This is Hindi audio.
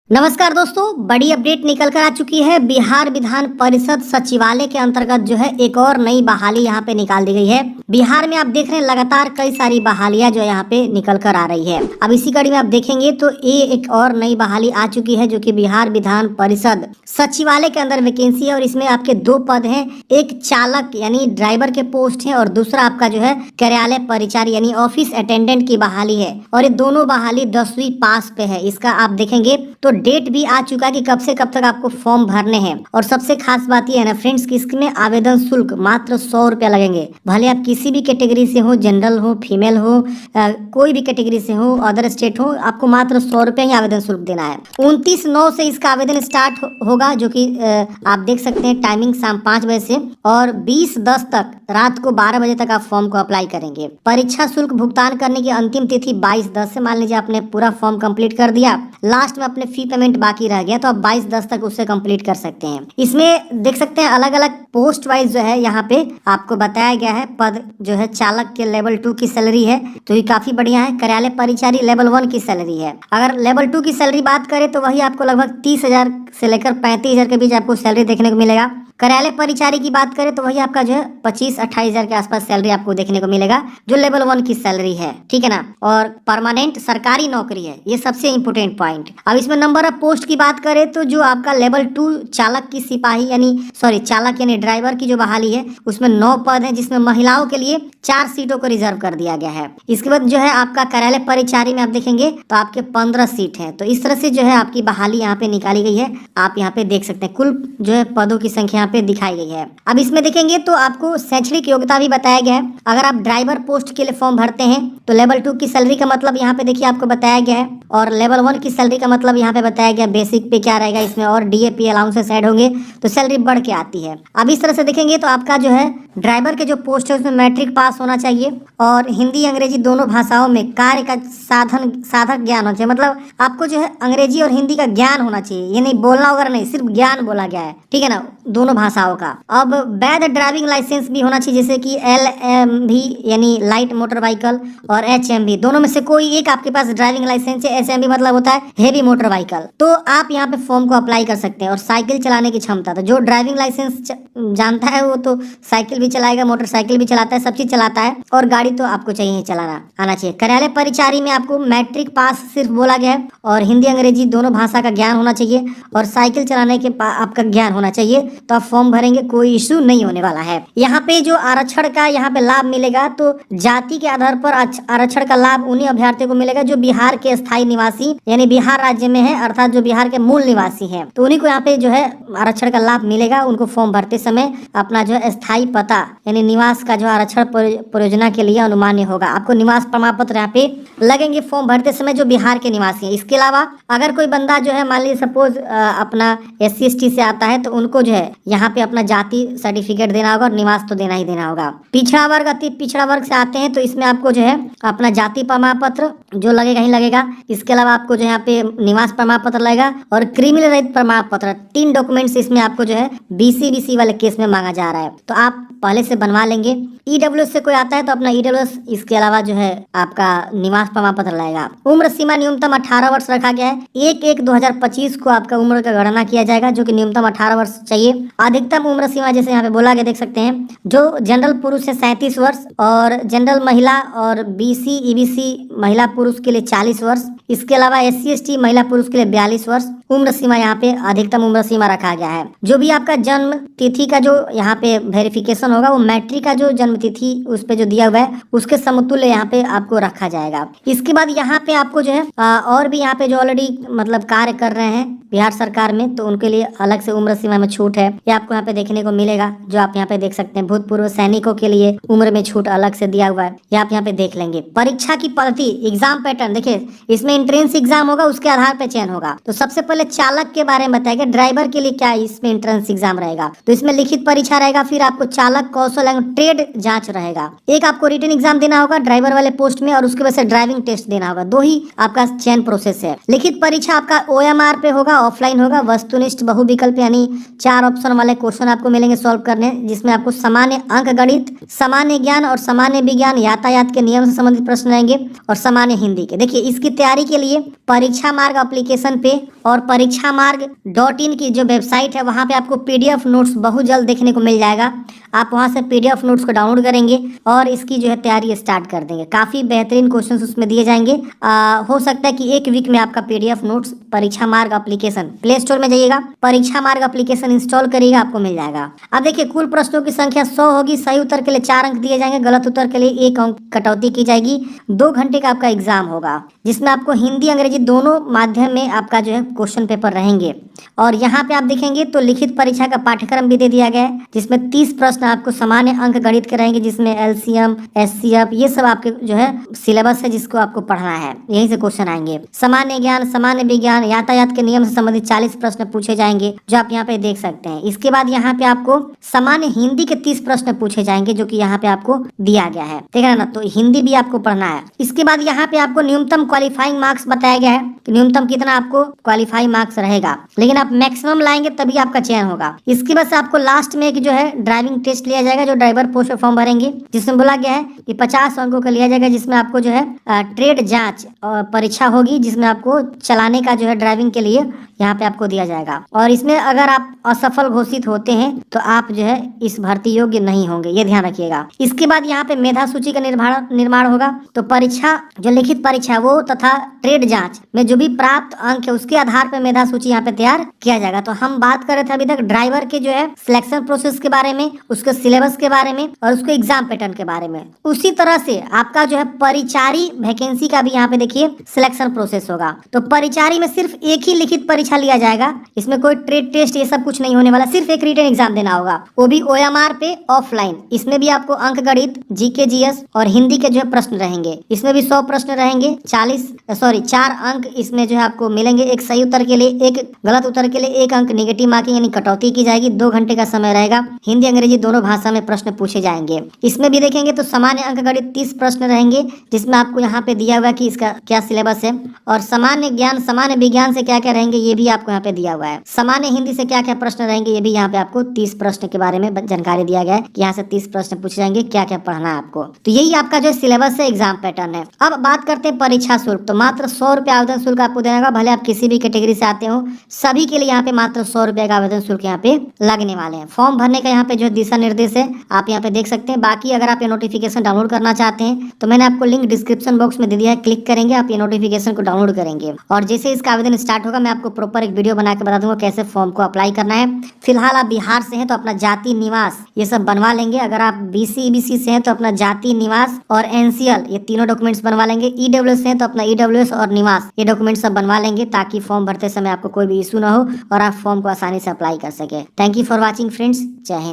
नमस्कार दोस्तों, बड़ी अपडेट निकल कर आ चुकी है। बिहार विधान परिषद सचिवालय के अंतर्गत जो है एक और नई बहाली यहाँ पे निकाल दी गई है। बिहार में आप देख रहे हैं लगातार कई सारी बहालियां जो यहाँ पे निकल कर आ रही है। अब इसी कड़ी में आप देखेंगे तो ये एक और नई बहाली आ चुकी है जो कि बिहार विधान परिषद सचिवालय के अंदर वैकेंसी है और इसमें आपके दो पद हैं। एक चालक यानी ड्राइवर के पोस्ट है और दूसरा आपका जो है कार्यालय परिचारी यानी ऑफिस अटेंडेंट की बहाली है और ये दोनों बहाली 10वीं पास पे है। इसका आप देखेंगे तो डेट भी आ चुका कि कब से कब तक आपको फॉर्म भरने हैं। और सबसे खास बात यह है ना फ्रेंड्स कि इसमें आवेदन शुल्क मात्र 100 रुपया लगेंगे। भले आप किसी भी कैटेगरी से हो, जनरल हो, फीमेल हो, कोई भी कैटेगरी से हो, अदर स्टेट हो, आपको मात्र 100 रुपया ही आवेदन शुल्क देना है। 29/9 से इसका आवेदन स्टार्ट होगा जो कि आप देख सकते हैं टाइमिंग शाम 5 बजे से और 20/10 तक रात को 12 बजे तक आप फॉर्म को अप्लाई करेंगे। परीक्षा शुल्क भुगतान करने की अंतिम तिथि 22/10 से। मान लीजिए आपने पूरा फॉर्म कंप्लीट कर दिया, लास्ट में अपने फी पेमेंट बाकी रह गया तो आप 22/10 तक उससे कंप्लीट कर सकते हैं। इसमें देख सकते हैं अलग अलग पोस्ट वाइज जो है यहाँ पे आपको बताया गया है। पद जो है चालक के लेवल 2 की सैलरी है तो ये काफी बढ़िया है। कार्यालय परिचारी लेवल 1 की सैलरी है। अगर लेवल 2 की सैलरी बात करें तो वही आपको लगभग 30,000 से लेकर 35,000 के बीच आपको सैलरी देखने को मिलेगा। कार्यालय परिचारी की बात करें तो वही आपका जो है 25-28,000 के आसपास सैलरी आपको देखने को मिलेगा जो लेवल 1 की सैलरी है, ठीक है ना। और परमानेंट सरकारी नौकरी है, ये सबसे इंपोर्टेंट पॉइंट। अब इसमें नंबर ऑफ पोस्ट की बात करें तो जो आपका लेवल 2 चालक की सिपाही चालक यानी ड्राइवर की जो बहाली है उसमें 9 पद है जिसमें महिलाओं के लिए 4 सीटों को रिजर्व कर दिया गया है। इसके बाद जो है आपका कार्यालय परिचारी में आप देखेंगे तो आपके 15 सीट है। तो इस तरह से जो है आपकी बहाली यहाँ पे निकाली गई है। आप यहाँ पे देख सकते हैं कुल जो है पदों की संख्या पे दिखाई गई है। अब इसमें देखेंगे तो आपको शैक्षणिक योग्यता भी बताया गया है। अगर आप ड्राइवर पोस्ट के लिए फॉर्म भरते हैं तो लेवल 2 की सैलरी का मतलब यहाँ पे देखिए आपको बताया गया है और लेवल 1 की सैलरी का मतलब यहाँ पे बताया गया। बेसिक पे क्या रहेगा इसमें और डीएपी अलाउंसेस ऐड होंगे तो सैलरी बढ़ के आती है। अब इस तरह से देखेंगे तो आपका जो है ड्राइवर के जो पोस्ट है उसमें मैट्रिक पास होना चाहिए और हिंदी अंग्रेजी दोनों भाषाओं में कार्य का साधक ज्ञान होना चाहिए। मतलब आपको जो है अंग्रेजी और हिंदी का ज्ञान होना चाहिए, ये नहीं बोलना वगैरह नहीं, सिर्फ ज्ञान बोला गया है, ठीक है ना, दोनों भाषाओं का। अब वैध ड्राइविंग लाइसेंस भी होना चाहिए जैसे कि LMV यानी लाइट मोटर व्हीकल और HMV दोनों में से कोई एक आपके पास ड्राइविंग लाइसेंस है। HMV मतलब होता है हेवी मोटर व्हीकल। तो आप यहाँ पे फॉर्म को अप्लाई कर सकते हैं। और साइकिल चलाने की क्षमता, तो जो ड्राइविंग लाइसेंस जानता है वो तो साइकिल भी चलाएगा, मोटरसाइकिल भी चलाता है, सब चीज चलाता है और गाड़ी तो आपको चाहिए चलाना आना चाहिए। कार्यालय परिचारी में आपको मैट्रिक पास सिर्फ बोला गया है और हिंदी अंग्रेजी दोनों भाषा का ज्ञान होना चाहिए और साइकिल चलाने के आपका ज्ञान होना चाहिए तो आप फॉर्म भरेंगे, कोई इश्यू नहीं होने वाला है। यहाँ पे जो आरक्षण का यहाँ पे लाभ मिलेगा तो जाति के आधार पर आरक्षण का लाभ उन्हीं अभ्यर्थियों को मिलेगा जो बिहार के स्थायी निवासी यानी बिहार राज्य में है, अर्थात जो बिहार के मूल निवासी हैं तो उन्हीं को यहाँ पे जो है आरक्षण का लाभ मिलेगा। उनको फॉर्म भरते समय अपना जो है स्थायी पता यानी निवास का जो आरक्षण परियोजना के लिए अनुमान्य होगा। आपको निवास प्रमाण पत्र यहाँ पे लगेंगे फॉर्म भरते समय जो बिहार के निवासी हैं। इसके अलावा अगर कोई बंदा जो है मान लीजिए सपोज अपना SC ST से आता है तो उनको जो है यहाँ पे अपना जाति सर्टिफिकेट देना होगा और निवास तो देना ही देना होगा। पिछड़ा वर्ग अति पिछड़ा वर्ग से आते हैं तो इसमें आपको जो है अपना जाति प्रमाण पत्र जो लगेगा ही लगेगा। इसके अलावा आपको जो यहाँ पे निवास प्रमाण पत्र लगेगा और क्रिमिनल रहित प्रमाण पत्र, 3 डॉक्यूमेंट्स इसमें आपको जो है BC वाले केस में मांगा जा रहा है तो आप पहले से बनवा लेंगे। EWS से कोई आता है तो अपना EWS, इसके अलावा जो है आपका निवास प्रमाण पत्र लगेगा। उम्र सीमा न्यूनतम 18 वर्ष रखा गया है। 1/1/2025 को आपका उम्र का गणना किया जाएगा जो कि न्यूनतम 18 वर्ष चाहिए। अधिकतम उम्र सीमा जैसे यहाँ पे बोला गया देख सकते हैं जो जनरल पुरुष है 37 वर्ष और जनरल महिला और BC EBC महिला पुरुष के लिए 40 वर्ष। इसके अलावा SC ST महिला पुरुष के लिए 42 वर्ष उम्र सीमा यहाँ पे अधिकतम उम्र सीमा रखा गया है। जो भी आपका जन्म तिथि का जो यहाँ पे वेरिफिकेशन होगा वो मैट्रिक का जो जन्म तिथि उस पे जो दिया हुआ है उसके समतुल्य यहाँ पे आपको रखा जाएगा। इसके बाद यहाँ पे आपको जो है और भी यहाँ पे जो ऑलरेडी मतलब कार्य कर रहे हैं बिहार सरकार में तो उनके लिए अलग से उम्र सीमा में छूट है, ये आपको यहाँ पे देखने को मिलेगा। जो आप यहाँ पे देख सकते हैं भूतपूर्व सैनिकों के लिए उम्र में छूट अलग से दिया हुआ है, ये आप यहाँ पे देख लेंगे। परीक्षा की पद्धति, एग्जाम पैटर्न देखिए इसमें एंट्रेंस एग्जाम होगा, उसके आधार पर चयन होगा। तो सबसे पहले चालक के बारे में बताया गया, ड्राइवर के लिए क्या इसमें एंट्रेंस एग्जाम रहेगा तो इसमें लिखित परीक्षा रहेगा, फिर आपको चालक कौशल एवं ट्रेड जांच रहेगा। एक आपको रिटन एग्जाम देना होगा ड्राइवर वाले पोस्ट में और उसके बाद से ड्राइविंग टेस्ट देना होगा। 2 ही आपका चयन प्रोसेस है। लिखित परीक्षा आपका OMR पे होगा ऑफलाइन होगा। वस्तुनिष्ठ बहुविकल्प यानी 4 ऑप्शन वाले क्वेश्चन आपको मिलेंगे सॉल्व करने, जिसमें आपको सामान्य अंक गणित, सामान्य ज्ञान और सामान्य विज्ञान, यातायात के नियम से संबंधित प्रश्न रहेंगे और सामान्य हिंदी के। देखिए इसकी तैयारी के लिए परीक्षा मार्ग एप्लीकेशन पे और परीक्षा मार्ग .in की जो वेबसाइट है वहाँ पे आपको PDF नोट्स बहुत जल्द देखने को मिल जाएगा। आप वहाँ से PDF नोट्स को डाउनलोड करेंगे और इसकी जो है तैयारी स्टार्ट कर देंगे। काफ़ी बेहतरीन क्वेश्चंस उसमें दिए जाएंगे। हो सकता है कि एक वीक में आपका PDF नोट्स परीक्षा मार्ग एप्लीकेशन, प्ले स्टोर में जाइएगा, परीक्षा मार्ग एप्लीकेशन इंस्टॉल करिएगा, आपको मिल जाएगा। अब देखिए कुल प्रश्नों की संख्या 100 होगी। सही उत्तर के लिए 4 अंक दिए जाएंगे, गलत उत्तर के लिए 1 अंक कटौती की जाएगी। 2 घंटे का आपका एग्जाम होगा, जिसमें आपको हिंदी अंग्रेजी दोनों माध्यम में आपका जो है क्वेश्चन पेपर रहेंगे। और यहाँ पे आप देखेंगे तो लिखित परीक्षा का पाठ्यक्रम भी दे दिया गया है, जिसमें 30 प्रश्न आपको सामान्य अंक गणित के रहेंगे, जिसमें LCM, SCF ये सब आपके जो है सिलेबस है जिसको आपको पढ़ना है, यहीं से क्वेश्चन आएंगे। सामान्य ज्ञान, सामान्य विज्ञान, यातायात के नियम से संबंधित 40 प्रश्न पूछे जाएंगे, जो आप यहाँ पे देख सकते हैं। इसके बाद यहाँ पे आपको सामान्य हिंदी के 30 प्रश्न पूछे जाएंगे, जो कि यहाँ पे आपको दिया गया है, ठीक है ना। तो हिंदी भी आपको पढ़ना है। इसके बाद यहाँ पे आपको न्यूनतम क्वालिफाइंग मार्क्स बताया गया है कि न्यूनतम कितना आपको क्वालिफाइंग मार्क्स रहेगा, लेकिन आप मैक्सिमम लाएंगे तभी आपका चयन होगा। इसके बाद से आपको लास्ट में एक जो है ड्राइविंग टेस्ट लिया जाएगा, जो ड्राइवर पोस्ट पे फॉर्म भरेंगे, जिसमें बोला गया है कि 50 अंकों का लिया जाएगा, जिसमें आपको जो है ट्रेड जांच परीक्षा होगी, जिसमें आपको चलाने का जो है ड्राइविंग के लिए यहाँ पे आपको दिया जाएगा। और इसमें अगर आप असफल घोषित होते हैं तो आप जो है इस भर्ती योग्य नहीं होंगे, ये ध्यान रखिएगा। इसके बाद यहाँ पे मेधा सूची का निर्माण होगा। तो परीक्षा जो लिखित परीक्षा वो तथा ट्रेड जांच में जो भी प्राप्त अंक है उसके आधार पर मेधा सूची यहाँ पे तैयार किया जाएगा। तो हम बात कर रहे थे अभी तक ड्राइवर के जो है सिलेक्शन प्रोसेस के बारे में, उसके सिलेबस के बारे में और उसके एग्जाम पैटर्न के बारे में। उसी तरह से आपका जो है परिचारी वैकेंसी का भी यहाँ पे देखिए सिलेक्शन प्रोसेस होगा। तो परिचारी में सिर्फ एक ही लिखित परीक्षा लिया जाएगा, इसमें कोई ट्रेड टेस्ट ये सब कुछ नहीं होने वाला, सिर्फ एक रिटन एग्जाम देना होगा, वो भी OMR पे ऑफलाइन। इसमें भी आपको अंक गणित, GK GS और हिंदी के जो है प्रश्न रहेंगे। इसमें भी 100 प्रश्न रहेंगे, 4 अंक इसमें जो है आपको मिलेंगे। एक सही उत्तर के लिए, एक गलत उत्तर के लिए 1 अंक नेगेटिव मार्किंग यानी कटौती की जाएगी। 2 घंटे का समय रहेगा। हिंदी अंग्रेजी दोनों भाषा में प्रश्न पूछे जाएंगे। इसमें भी देखेंगे तो सामान्य अंक गणित 30 प्रश्न रहेंगे, जिसमें आपको यहाँ पे दिया हुआ है कि इसका क्या सिलेबस है। और सामान्य ज्ञान, सामान्य विज्ञान से क्या क्या रहेंगे ये भी आपको यहाँ पे दिया हुआ है। सामान्य हिंदी से क्या क्या प्रश्न रहेंगे ये भी यहाँ पे आपको 30 प्रश्न के बारे में जानकारी दिया गया है कि यहाँ से 30 प्रश्न पूछे जाएंगे, क्या क्या पढ़ना है आपको। तो यही आपका जो सिलेबस है, एग्जाम पैटर्न है। अब बात करते हैं परीक्षा शुल्क। तो मात्र 100 रुपये आवेदन शुल्क आपको देना होगा, भले आप किसी भी कैटेगरी से आते हो, सभी के लिए यहाँ पे मात्र 100 रुपये का आवेदन शुल्क यहाँ पे लगने वाले हैं। फॉर्म भरने का यहाँ पे जो दिशा निर्देश है आप यहाँ पे देख सकते हैं। बाकी अगर आप ये नोटिफिकेशन डाउनलोड करना चाहते हैं तो मैंने आपको लिंक डिस्क्रिप्शन बॉक्स में दे दिया है, क्लिक करेंगे आप ये नोटिफिकेशन को डाउनलोड करेंगे। और जैसे इसका आवेदन स्टार्ट होगा मैं आपको प्रॉपर एक वीडियो बना के बता दूंगा कैसे फॉर्म को अप्लाई करना है। फिलहाल आप बिहार से हैं तो अपना जाति, निवास ये सब बनवा लेंगे। अगर आप BC EBC से हैं तो अपना जाति, निवास और NCL ये तीनों डॉक्यूमेंट्स बनवा लेंगे। EWS से हैं तो अपना EWS और निवास ये डॉक्यूमेंट्स सब बनवा लेंगे, ताकि फॉर्म भरते समय आपको कोई भी इशू ना हो और आप फॉर्म को आसानी से अप्लाई कर सके। Thank you for watching friends. जय हिंद।